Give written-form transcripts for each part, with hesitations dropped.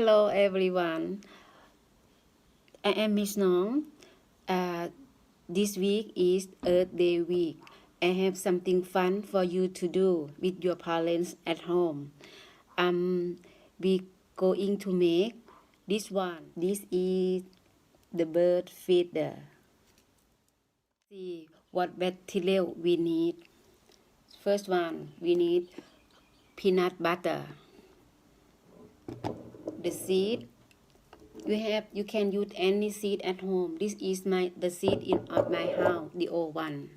Hello everyone, I am Miss Nong. This week is Earth Day week. I have something fun for you to do with your parents at home. We going to make this one. This is the bird feeder. See what material we need. First one, we need peanut butter, the seed. You can use any seed at home. This is the seed of my house, the old one.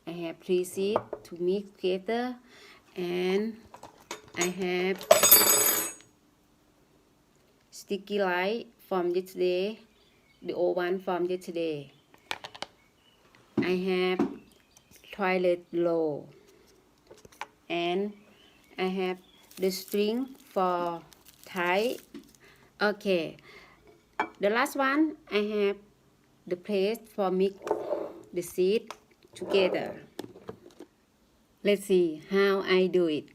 I have 3 seeds to mix together, and I have sticky light from yesterday, the old one from yesterday. I have toilet roll, and I have the string for tie. Okay, the last one I have the place for mix the seed together. Let's see how I do it.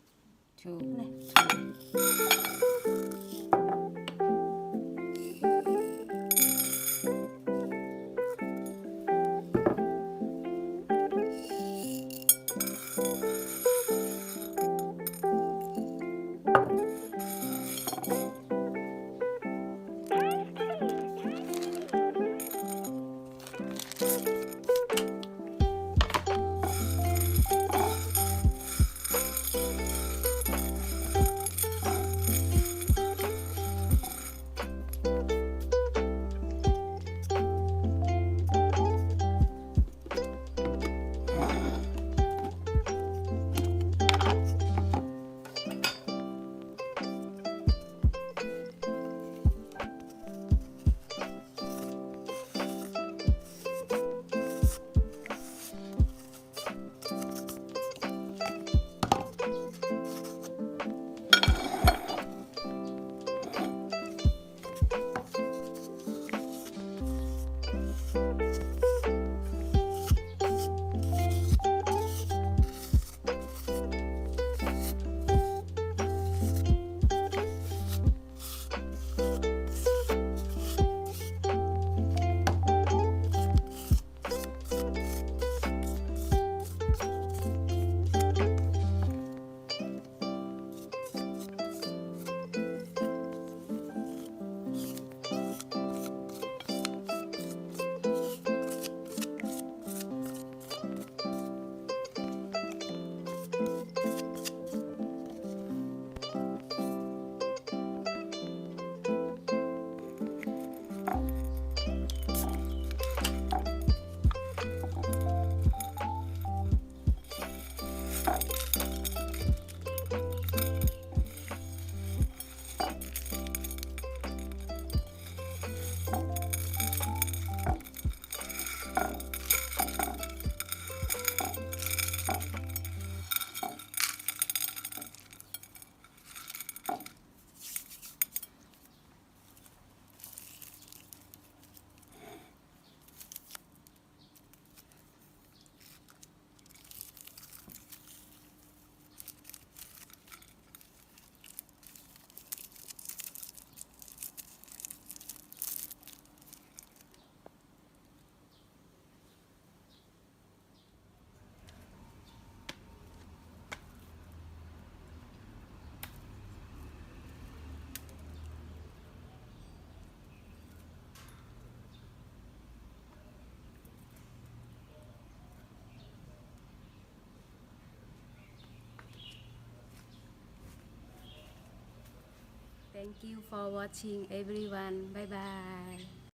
Thank you for watching everyone. Bye bye.